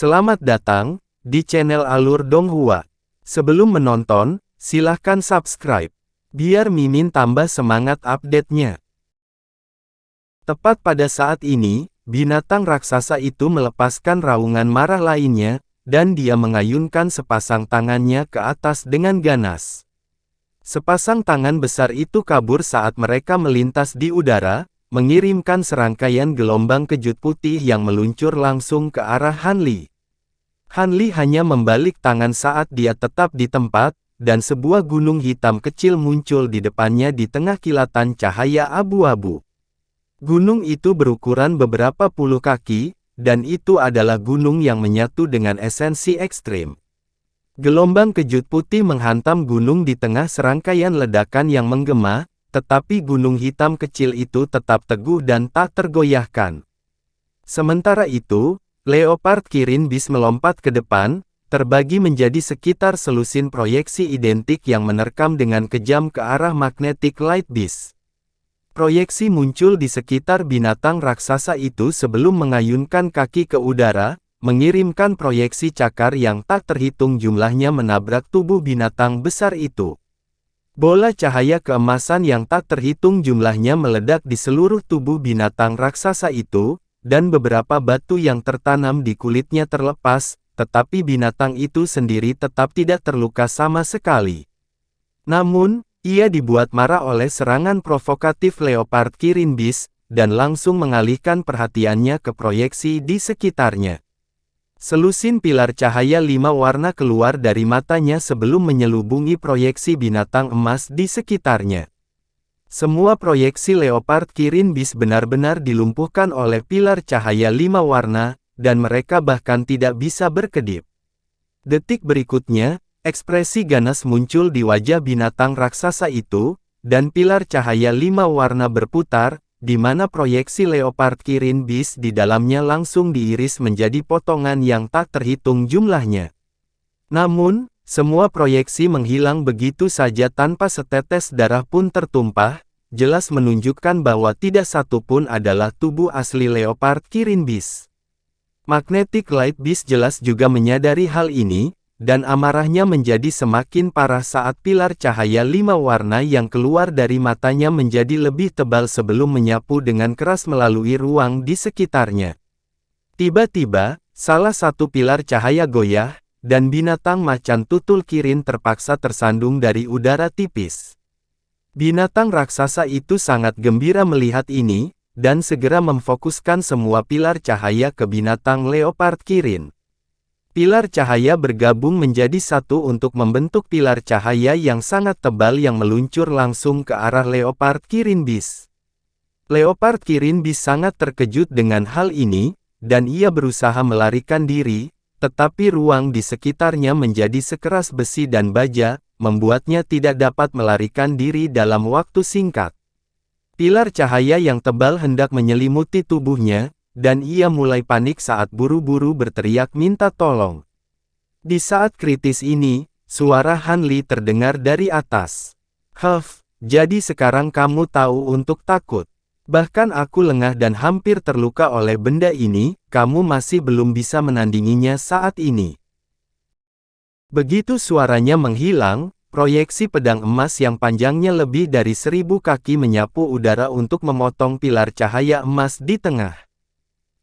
Selamat datang di channel Alur Donghua. Sebelum menonton, silahkan subscribe, biar Mimin tambah semangat update-nya. Tepat pada saat ini, binatang raksasa itu melepaskan raungan marah lainnya, dan dia mengayunkan sepasang tangannya ke atas dengan ganas. Sepasang tangan besar itu kabur saat mereka melintas di udara, mengirimkan serangkaian gelombang kejut putih yang meluncur langsung ke arah Han Li. Han Li hanya membalik tangan saat dia tetap di tempat, dan sebuah gunung hitam kecil muncul di depannya di tengah kilatan cahaya abu-abu. Gunung itu berukuran beberapa puluh kaki, dan itu adalah gunung yang menyatu dengan esensi ekstrim. Gelombang kejut putih menghantam gunung di tengah serangkaian ledakan yang menggema, tetapi gunung hitam kecil itu tetap teguh dan tak tergoyahkan. Sementara itu, Leopard Kirin Beast melompat ke depan, terbagi menjadi sekitar selusin proyeksi identik yang menerkam dengan kejam ke arah Magnetic Light Beast. Proyeksi muncul di sekitar binatang raksasa itu sebelum mengayunkan kaki ke udara, mengirimkan proyeksi cakar yang tak terhitung jumlahnya menabrak tubuh binatang besar itu. Bola cahaya keemasan yang tak terhitung jumlahnya meledak di seluruh tubuh binatang raksasa itu, dan beberapa batu yang tertanam di kulitnya terlepas, tetapi binatang itu sendiri tetap tidak terluka sama sekali. Namun, ia dibuat marah oleh serangan provokatif Leopard Kirin Beast, dan langsung mengalihkan perhatiannya ke proyeksi di sekitarnya. Selusin pilar cahaya 5 warna keluar dari matanya sebelum menyelubungi proyeksi binatang emas di sekitarnya. Semua proyeksi Leopard Kirin Beast benar-benar dilumpuhkan oleh pilar cahaya 5 warna, dan mereka bahkan tidak bisa berkedip. Detik berikutnya, ekspresi ganas muncul di wajah binatang raksasa itu, dan pilar cahaya 5 warna berputar, di mana proyeksi Leopard Kirin Beast di dalamnya langsung diiris menjadi potongan yang tak terhitung jumlahnya. Namun, semua proyeksi menghilang begitu saja tanpa setetes darah pun tertumpah, jelas menunjukkan bahwa tidak satu pun adalah tubuh asli Leopard Kirin Beast. Magnetic Light Beast jelas juga menyadari hal ini, dan amarahnya menjadi semakin parah saat pilar cahaya 5 warna yang keluar dari matanya menjadi lebih tebal sebelum menyapu dengan keras melalui ruang di sekitarnya. Tiba-tiba, salah satu pilar cahaya goyah, dan binatang macan tutul Kirin terpaksa tersandung dari udara tipis. Binatang raksasa itu sangat gembira melihat ini, dan segera memfokuskan semua pilar cahaya ke binatang Leopard Kirin. Pilar cahaya bergabung menjadi satu untuk membentuk pilar cahaya yang sangat tebal yang meluncur langsung ke arah Leopard Kirin Beast. Leopard Kirin Beast sangat terkejut dengan hal ini, dan ia berusaha melarikan diri, tetapi ruang di sekitarnya menjadi sekeras besi dan baja, membuatnya tidak dapat melarikan diri dalam waktu singkat. Pilar cahaya yang tebal hendak menyelimuti tubuhnya, dan ia mulai panik saat buru-buru berteriak minta tolong. Di saat kritis ini, suara Han Li terdengar dari atas. "Huff, jadi sekarang kamu tahu untuk takut. Bahkan aku lengah dan hampir terluka oleh benda ini, kamu masih belum bisa menandinginya saat ini." Begitu suaranya menghilang, proyeksi pedang emas yang panjangnya lebih dari 1000 kaki menyapu udara untuk memotong pilar cahaya emas di tengah.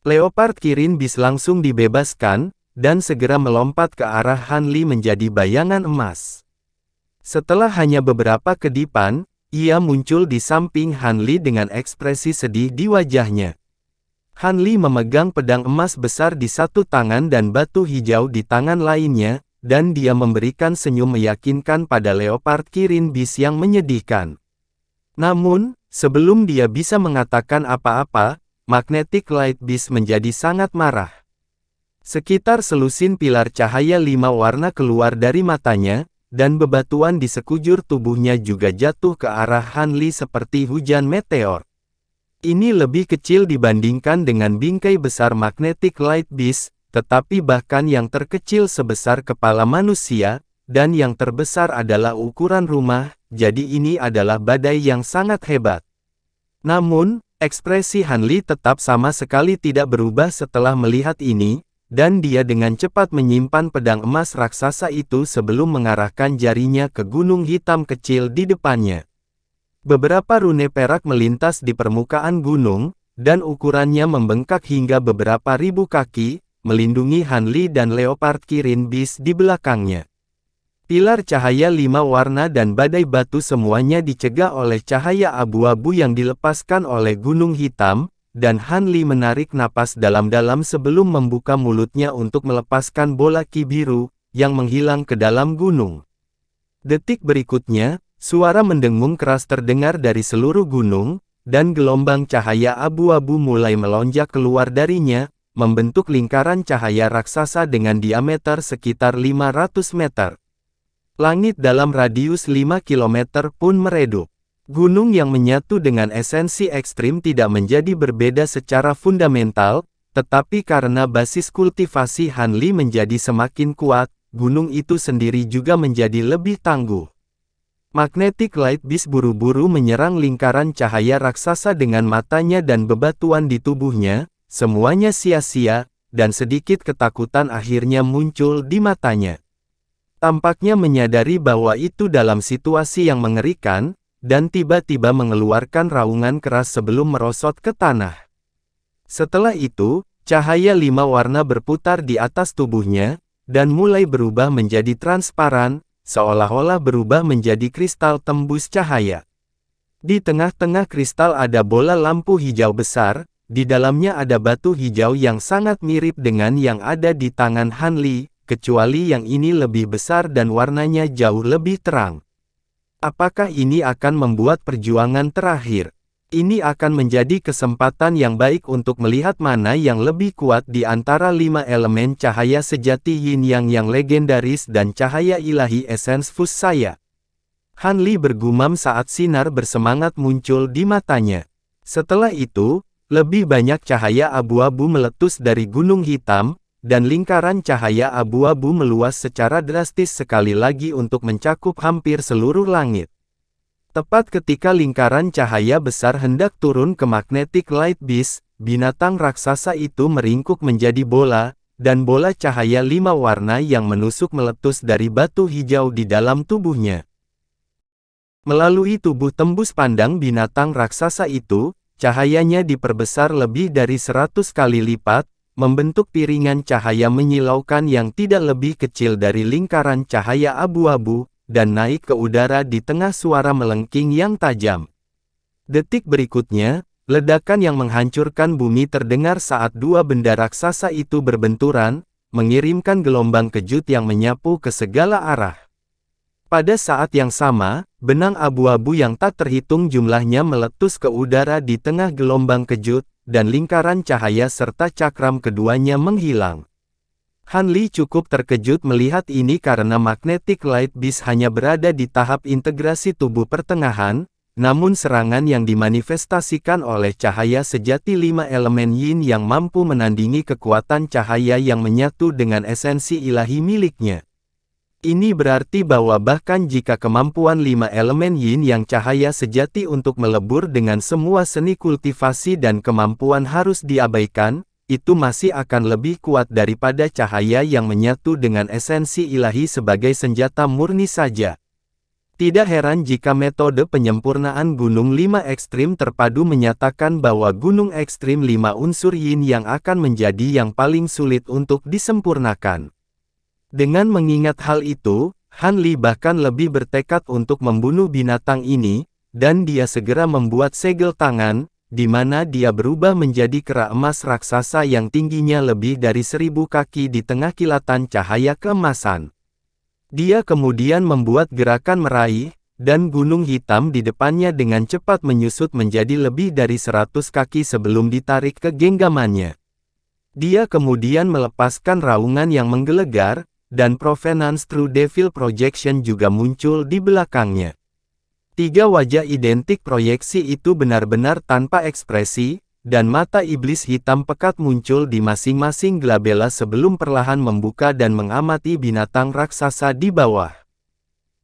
Leopard Kirin Beast langsung dibebaskan, dan segera melompat ke arah Han Li menjadi bayangan emas. Setelah hanya beberapa kedipan, ia muncul di samping Han Li dengan ekspresi sedih di wajahnya. Han Li memegang pedang emas besar di satu tangan dan batu hijau di tangan lainnya, dan dia memberikan senyum meyakinkan pada Leopard Kirin Beast yang menyedihkan. Namun, sebelum dia bisa mengatakan apa-apa, Magnetic Light Beast menjadi sangat marah. Sekitar selusin pilar cahaya 5 warna keluar dari matanya, dan bebatuan di sekujur tubuhnya juga jatuh ke arah Han Li seperti hujan meteor. Ini lebih kecil dibandingkan dengan bingkai besar Magnetic Light Beast, tetapi bahkan yang terkecil sebesar kepala manusia, dan yang terbesar adalah ukuran rumah, jadi ini adalah badai yang sangat hebat. Namun, ekspresi Han Li tetap sama sekali tidak berubah setelah melihat ini, dan dia dengan cepat menyimpan pedang emas raksasa itu sebelum mengarahkan jarinya ke gunung hitam kecil di depannya. Beberapa rune perak melintas di permukaan gunung, dan ukurannya membengkak hingga beberapa ribu kaki, melindungi Han Li dan Leopard Kirin Beast di belakangnya. Pilar cahaya 5 warna dan badai batu semuanya dicegah oleh cahaya abu-abu yang dilepaskan oleh gunung hitam, dan Han Li menarik napas dalam-dalam sebelum membuka mulutnya untuk melepaskan bola ki biru, yang menghilang ke dalam gunung. Detik berikutnya, suara mendengung keras terdengar dari seluruh gunung, dan gelombang cahaya abu-abu mulai melonjak keluar darinya, membentuk lingkaran cahaya raksasa dengan diameter sekitar 500 meter. Langit dalam radius 5 km pun meredup. Gunung yang menyatu dengan esensi ekstrim tidak menjadi berbeda secara fundamental, tetapi karena basis kultivasi Han Li menjadi semakin kuat, gunung itu sendiri juga menjadi lebih tangguh. Magnetic Light Beast buru-buru menyerang lingkaran cahaya raksasa dengan matanya dan bebatuan di tubuhnya, semuanya sia-sia, dan sedikit ketakutan akhirnya muncul di matanya. Tampaknya menyadari bahwa itu dalam situasi yang mengerikan, dan tiba-tiba mengeluarkan raungan keras sebelum merosot ke tanah. Setelah itu, cahaya 5 warna berputar di atas tubuhnya, dan mulai berubah menjadi transparan, seolah-olah berubah menjadi kristal tembus cahaya. Di tengah-tengah kristal ada bola lampu hijau besar, di dalamnya ada batu hijau yang sangat mirip dengan yang ada di tangan Han Li, kecuali yang ini lebih besar dan warnanya jauh lebih terang. Apakah ini akan membuat perjuangan terakhir? Ini akan menjadi kesempatan yang baik untuk melihat mana yang lebih kuat di antara 5 elemen cahaya sejati Yin Yang yang legendaris dan cahaya ilahi esens Fus saya. Han Li bergumam saat sinar bersemangat muncul di matanya. Setelah itu, lebih banyak cahaya abu-abu meletus dari gunung hitam, dan lingkaran cahaya abu-abu meluas secara drastis sekali lagi untuk mencakup hampir seluruh langit. Tepat ketika lingkaran cahaya besar hendak turun ke Magnetic Light Beast, binatang raksasa itu meringkuk menjadi bola, dan bola cahaya 5 warna yang menusuk meletus dari batu hijau di dalam tubuhnya. Melalui tubuh tembus pandang binatang raksasa itu, cahayanya diperbesar lebih dari 100 kali lipat, membentuk piringan cahaya menyilaukan yang tidak lebih kecil dari lingkaran cahaya abu-abu, dan naik ke udara di tengah suara melengking yang tajam. Detik berikutnya, ledakan yang menghancurkan bumi terdengar saat dua benda raksasa itu berbenturan, mengirimkan gelombang kejut yang menyapu ke segala arah. Pada saat yang sama, benang abu-abu yang tak terhitung jumlahnya meletus ke udara di tengah gelombang kejut, dan lingkaran cahaya serta cakram keduanya menghilang. Han Li cukup terkejut melihat ini karena Magnetic Light Beast hanya berada di tahap integrasi tubuh pertengahan, namun serangan yang dimanifestasikan oleh cahaya sejati 5 elemen Yin yang mampu menandingi kekuatan cahaya yang menyatu dengan esensi ilahi miliknya. Ini berarti bahwa bahkan jika kemampuan 5 elemen Yin yang cahaya sejati untuk melebur dengan semua seni kultivasi dan kemampuan harus diabaikan, itu masih akan lebih kuat daripada cahaya yang menyatu dengan esensi ilahi sebagai senjata murni saja. Tidak heran jika metode penyempurnaan Gunung 5 Ekstrim Terpadu menyatakan bahwa Gunung Ekstrim 5 unsur Yin yang akan menjadi yang paling sulit untuk disempurnakan. Dengan mengingat hal itu, Han Li bahkan lebih bertekad untuk membunuh binatang ini, dan dia segera membuat segel tangan, di mana dia berubah menjadi kera emas raksasa yang tingginya lebih dari 1000 kaki di tengah kilatan cahaya keemasan. Dia kemudian membuat gerakan meraih, dan gunung hitam di depannya dengan cepat menyusut menjadi lebih dari 100 kaki sebelum ditarik ke genggamannya. Dia kemudian melepaskan raungan yang menggelegar, dan Provenance True Devil Projection juga muncul di belakangnya. Tiga wajah identik proyeksi itu benar-benar tanpa ekspresi, dan mata iblis hitam pekat muncul di masing-masing glabella sebelum perlahan membuka dan mengamati binatang raksasa di bawah.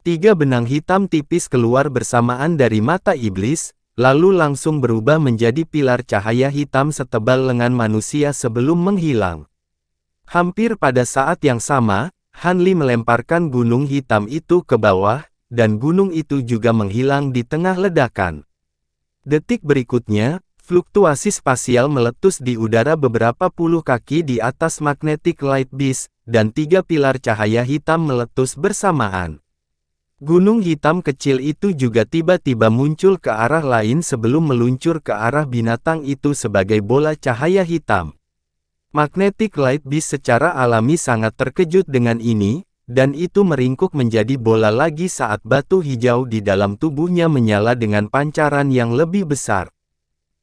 Tiga benang hitam tipis keluar bersamaan dari mata iblis, lalu langsung berubah menjadi pilar cahaya hitam setebal lengan manusia sebelum menghilang. Hampir pada saat yang sama, Han Li melemparkan gunung hitam itu ke bawah, dan gunung itu juga menghilang di tengah ledakan. Detik berikutnya, fluktuasi spasial meletus di udara beberapa puluh kaki di atas Magnetic Light Beast, dan 3 pilar cahaya hitam meletus bersamaan. Gunung hitam kecil itu juga tiba-tiba muncul ke arah lain sebelum meluncur ke arah binatang itu sebagai bola cahaya hitam. Magnetic Light Beast secara alami sangat terkejut dengan ini, dan itu meringkuk menjadi bola lagi saat batu hijau di dalam tubuhnya menyala dengan pancaran yang lebih besar.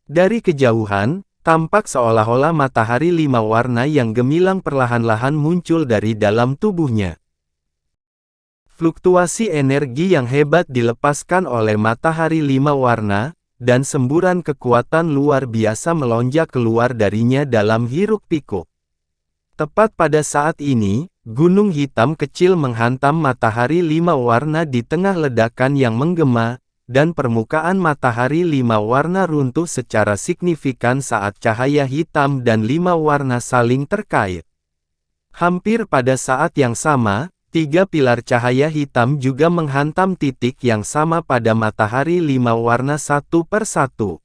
Dari kejauhan, tampak seolah-olah matahari 5 warna yang gemilang perlahan-lahan muncul dari dalam tubuhnya. Fluktuasi energi yang hebat dilepaskan oleh matahari 5 warna, dan semburan kekuatan luar biasa melonjak keluar darinya dalam hiruk-pikuk. Tepat pada saat ini, gunung hitam kecil menghantam matahari 5 warna di tengah ledakan yang menggema, dan permukaan matahari 5 warna runtuh secara signifikan saat cahaya hitam dan 5 warna saling terkait. Hampir pada saat yang sama, 3 pilar cahaya hitam juga menghantam titik yang sama pada matahari 5 warna satu per satu.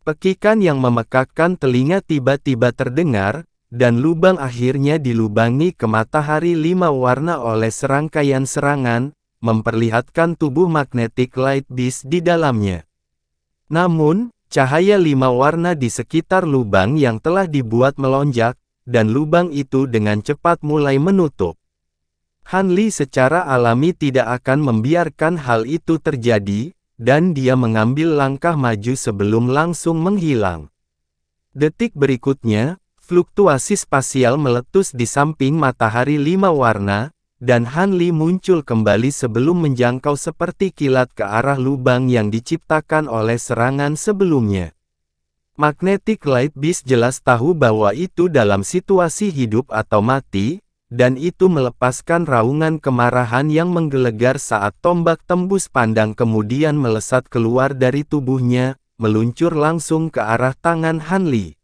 Pekikan yang memekakkan telinga tiba-tiba terdengar, dan lubang akhirnya dilubangi ke matahari 5 warna oleh serangkaian serangan, memperlihatkan tubuh Magnetic Light Beast di dalamnya. Namun, cahaya 5 warna di sekitar lubang yang telah dibuat melonjak, dan lubang itu dengan cepat mulai menutup. Han Li secara alami tidak akan membiarkan hal itu terjadi, dan dia mengambil langkah maju sebelum langsung menghilang. Detik berikutnya, fluktuasi spasial meletus di samping matahari 5 warna, dan Han Li muncul kembali sebelum menjangkau seperti kilat ke arah lubang yang diciptakan oleh serangan sebelumnya. Magnetic Light Beast jelas tahu bahwa itu dalam situasi hidup atau mati, dan itu melepaskan raungan kemarahan yang menggelegar saat tombak tembus pandang kemudian melesat keluar dari tubuhnya, meluncur langsung ke arah tangan Han Li.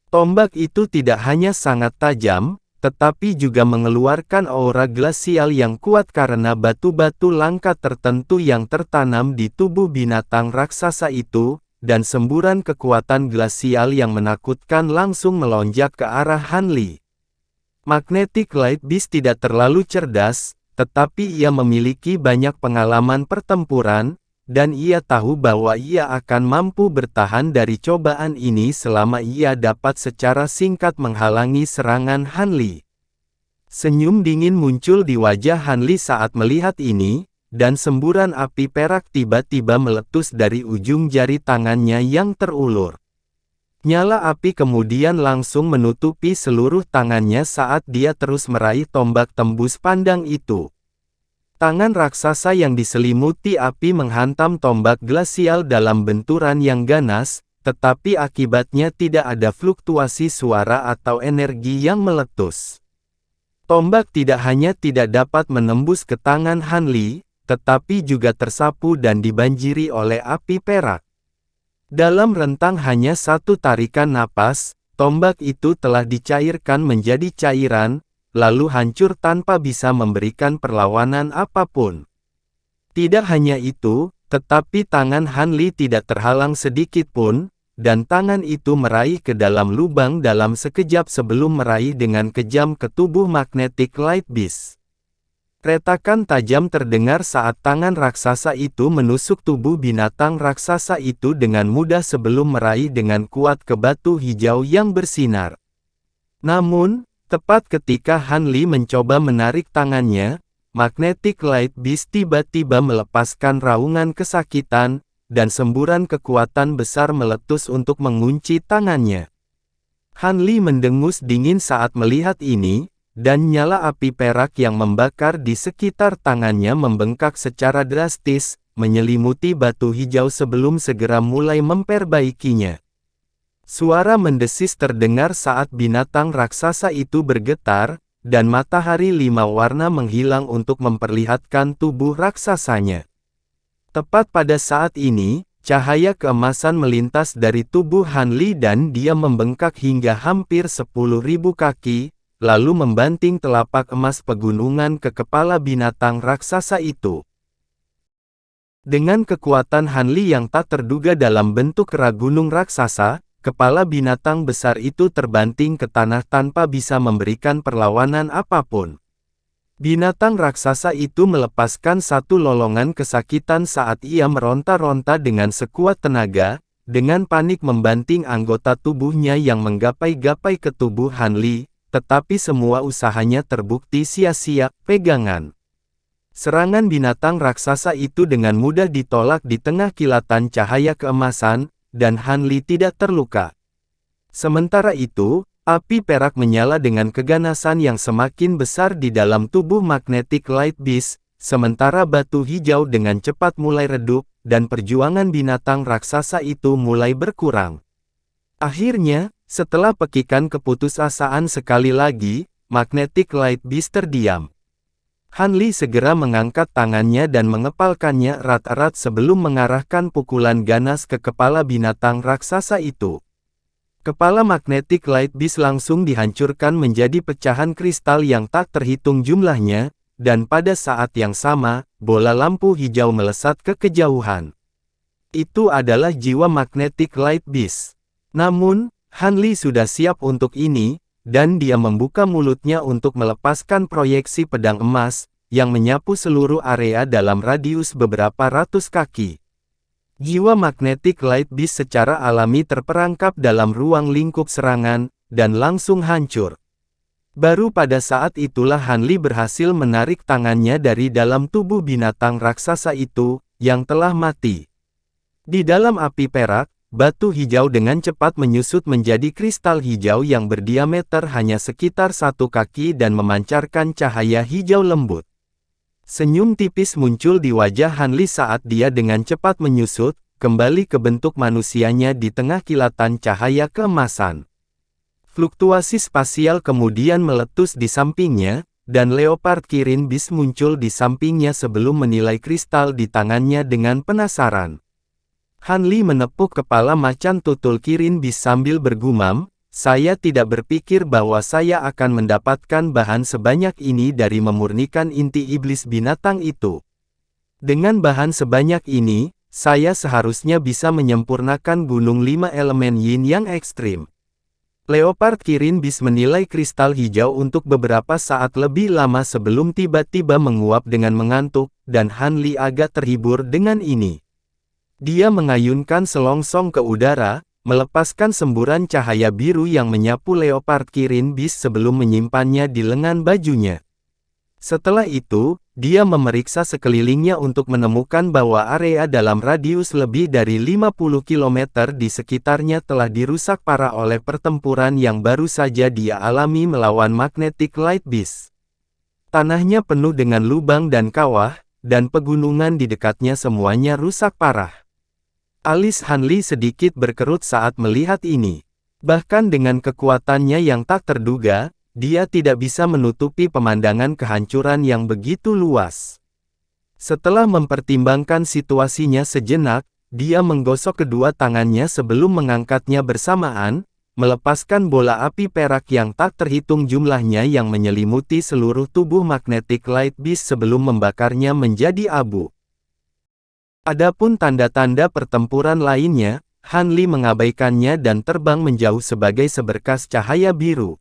Tombak itu tidak hanya sangat tajam, tetapi juga mengeluarkan aura glasial yang kuat karena batu-batu langka tertentu yang tertanam di tubuh binatang raksasa itu, dan semburan kekuatan glasial yang menakutkan langsung melonjak ke arah Han Li. Magnetic Light Beast tidak terlalu cerdas, tetapi ia memiliki banyak pengalaman pertempuran, dan ia tahu bahwa ia akan mampu bertahan dari cobaan ini selama ia dapat secara singkat menghalangi serangan Han Li. Senyum dingin muncul di wajah Han Li saat melihat ini, dan semburan api perak tiba-tiba meletus dari ujung jari tangannya yang terulur. Nyala api kemudian langsung menutupi seluruh tangannya saat dia terus meraih tombak tembus pandang itu. Tangan raksasa yang diselimuti api menghantam tombak glasial dalam benturan yang ganas, tetapi akibatnya tidak ada fluktuasi suara atau energi yang meletus. Tombak tidak hanya tidak dapat menembus ke tangan Han Li, tetapi juga tersapu dan dibanjiri oleh api perak. Dalam rentang hanya satu tarikan napas, tombak itu telah dicairkan menjadi cairan, lalu hancur tanpa bisa memberikan perlawanan apapun. Tidak hanya itu, tetapi tangan Han Li tidak terhalang sedikit pun, dan tangan itu meraih ke dalam lubang dalam sekejap sebelum meraih dengan kejam ke tubuh Magnetic Light Beast. Retakan tajam terdengar saat tangan raksasa itu menusuk tubuh binatang raksasa itu dengan mudah sebelum meraih dengan kuat ke batu hijau yang bersinar. Namun, tepat ketika Han Li mencoba menarik tangannya, Magnetic Light Beast tiba-tiba melepaskan raungan kesakitan, dan semburan kekuatan besar meletus untuk mengunci tangannya. Han Li mendengus dingin saat melihat ini, dan nyala api perak yang membakar di sekitar tangannya membengkak secara drastis, menyelimuti batu hijau sebelum segera mulai memperbaikinya. Suara mendesis terdengar saat binatang raksasa itu bergetar, dan matahari 5 warna menghilang untuk memperlihatkan tubuh raksasanya. Tepat pada saat ini, cahaya keemasan melintas dari tubuh Han Li dan dia membengkak hingga hampir 10.000 kaki, lalu membanting telapak emas pegunungan ke kepala binatang raksasa itu. Dengan kekuatan Hanli yang tak terduga dalam bentuk kera gunung raksasa, kepala binatang besar itu terbanting ke tanah tanpa bisa memberikan perlawanan apapun. Binatang raksasa itu melepaskan satu lolongan kesakitan saat ia meronta-ronta dengan sekuat tenaga, dengan panik membanting anggota tubuhnya yang menggapai-gapai ke tubuh Hanli, tetapi semua usahanya terbukti sia-sia. Pegangan. Serangan binatang raksasa itu dengan mudah ditolak di tengah kilatan cahaya keemasan, dan Hanli tidak terluka. Sementara itu, api perak menyala dengan keganasan yang semakin besar di dalam tubuh Magnetic Light Beast, sementara batu hijau dengan cepat mulai redup, dan perjuangan binatang raksasa itu mulai berkurang. Akhirnya, setelah pekikan keputusasaan sekali lagi, Magnetic Light Beast terdiam. Hanli segera mengangkat tangannya dan mengepalkannya erat-erat sebelum mengarahkan pukulan ganas ke kepala binatang raksasa itu. Kepala Magnetic Light Beast langsung dihancurkan menjadi pecahan kristal yang tak terhitung jumlahnya, dan pada saat yang sama, bola lampu hijau melesat ke kejauhan. Itu adalah jiwa Magnetic Light Beast. Namun, Hanli sudah siap untuk ini, dan dia membuka mulutnya untuk melepaskan proyeksi pedang emas, yang menyapu seluruh area dalam radius beberapa ratus kaki. Jiwa Magnetic Light Beast secara alami terperangkap dalam ruang lingkup serangan, dan langsung hancur. Baru pada saat itulah Hanli berhasil menarik tangannya dari dalam tubuh binatang raksasa itu, yang telah mati. Di dalam api perak, batu hijau dengan cepat menyusut menjadi kristal hijau yang berdiameter hanya sekitar 1 kaki dan memancarkan cahaya hijau lembut. Senyum tipis muncul di wajah Hanli saat dia dengan cepat menyusut, kembali ke bentuk manusianya di tengah kilatan cahaya keemasan. Fluktuasi spasial kemudian meletus di sampingnya, dan Leopard Kirin Beast muncul di sampingnya sebelum menilai kristal di tangannya dengan penasaran. Hanli menepuk kepala macan tutul Kirin Beast sambil bergumam, "Saya tidak berpikir bahwa saya akan mendapatkan bahan sebanyak ini dari memurnikan inti iblis binatang itu. Dengan bahan sebanyak ini, saya seharusnya bisa menyempurnakan gunung 5 elemen yin yang ekstrim." Leopard Kirin Beast menilai kristal hijau untuk beberapa saat lebih lama sebelum tiba-tiba menguap dengan mengantuk, dan Hanli agak terhibur dengan ini. Dia mengayunkan selongsong ke udara, melepaskan semburan cahaya biru yang menyapu Leopard Kirin Beast sebelum menyimpannya di lengan bajunya. Setelah itu, dia memeriksa sekelilingnya untuk menemukan bahwa area dalam radius lebih dari 50 km di sekitarnya telah dirusak parah oleh pertempuran yang baru saja dia alami melawan Magnetic Light Beast. Tanahnya penuh dengan lubang dan kawah, dan pegunungan di dekatnya semuanya rusak parah. Alis Hanli sedikit berkerut saat melihat ini. Bahkan dengan kekuatannya yang tak terduga, dia tidak bisa menutupi pemandangan kehancuran yang begitu luas. Setelah mempertimbangkan situasinya sejenak, dia menggosok kedua tangannya sebelum mengangkatnya bersamaan, melepaskan bola api perak yang tak terhitung jumlahnya yang menyelimuti seluruh tubuh Magnetic Light Beast sebelum membakarnya menjadi abu. Adapun tanda-tanda pertempuran lainnya, Hanli mengabaikannya dan terbang menjauh sebagai seberkas cahaya biru.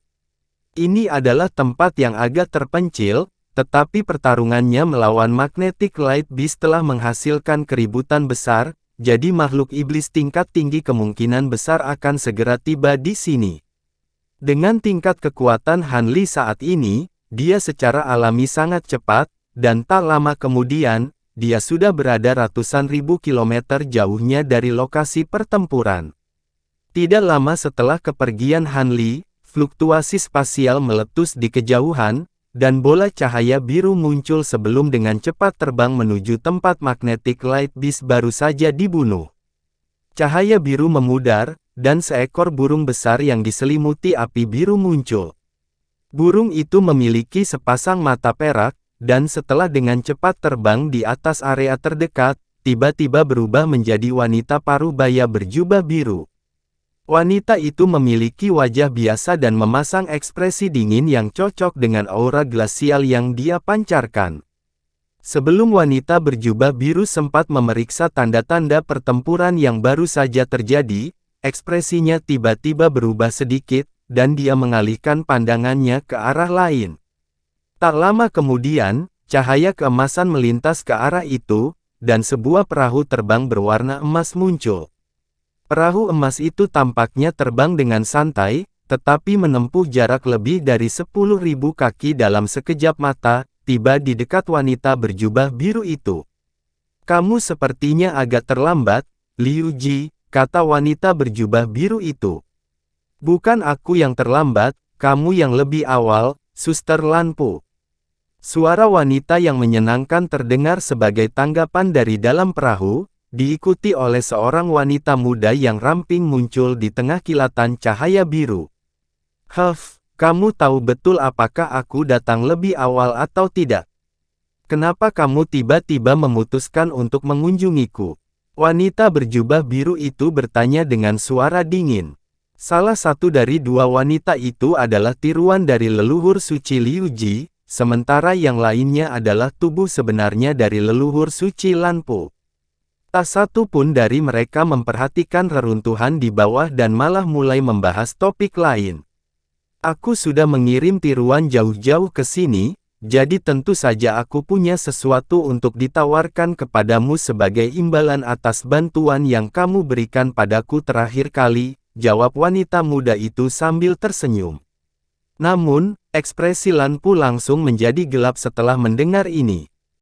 Ini adalah tempat yang agak terpencil, tetapi pertarungannya melawan Magnetic Light Beast telah menghasilkan keributan besar, jadi makhluk iblis tingkat tinggi kemungkinan besar akan segera tiba di sini. Dengan tingkat kekuatan Hanli saat ini, dia secara alami sangat cepat, dan tak lama kemudian, dia sudah berada ratusan ribu kilometer jauhnya dari lokasi pertempuran. Tidak lama setelah kepergian Hanli, fluktuasi spasial meletus di kejauhan, dan bola cahaya biru muncul sebelum dengan cepat terbang menuju tempat Magnetic Light Beast baru saja dibunuh. Cahaya biru memudar, dan seekor burung besar yang diselimuti api biru muncul. Burung itu memiliki sepasang mata perak, dan setelah dengan cepat terbang di atas area terdekat, tiba-tiba berubah menjadi wanita parubaya berjubah biru. Wanita itu memiliki wajah biasa dan memasang ekspresi dingin yang cocok dengan aura glasial yang dia pancarkan. Sebelum wanita berjubah biru sempat memeriksa tanda-tanda pertempuran yang baru saja terjadi, ekspresinya tiba-tiba berubah sedikit, dan dia mengalihkan pandangannya ke arah lain. Tak lama kemudian, cahaya keemasan melintas ke arah itu, dan sebuah perahu terbang berwarna emas muncul. Perahu emas itu tampaknya terbang dengan santai, tetapi menempuh jarak lebih dari 10.000 kaki dalam sekejap mata, tiba di dekat wanita berjubah biru itu. "Kamu sepertinya agak terlambat, Liu Ji," kata wanita berjubah biru itu. "Bukan aku yang terlambat, kamu yang lebih awal, Suster Lan Po." Suara wanita yang menyenangkan terdengar sebagai tanggapan dari dalam perahu, diikuti oleh seorang wanita muda yang ramping muncul di tengah kilatan cahaya biru. Kamu tahu betul apakah aku datang lebih awal atau tidak? Kenapa kamu tiba-tiba memutuskan untuk mengunjungiku?" Wanita berjubah biru itu bertanya dengan suara dingin. Salah satu dari dua wanita itu adalah tiruan dari leluhur suci Liu Ji, sementara yang lainnya adalah tubuh sebenarnya dari leluhur suci Lan Po. Tak satu pun dari mereka memperhatikan reruntuhan di bawah dan malah mulai membahas topik lain. "Aku sudah mengirim tiruan jauh-jauh ke sini, jadi tentu saja aku punya sesuatu untuk ditawarkan kepadamu sebagai imbalan atas bantuan yang kamu berikan padaku terakhir kali," jawab wanita muda itu sambil tersenyum. Namun, ekspresi Lan Po langsung menjadi gelap setelah mendengar ini.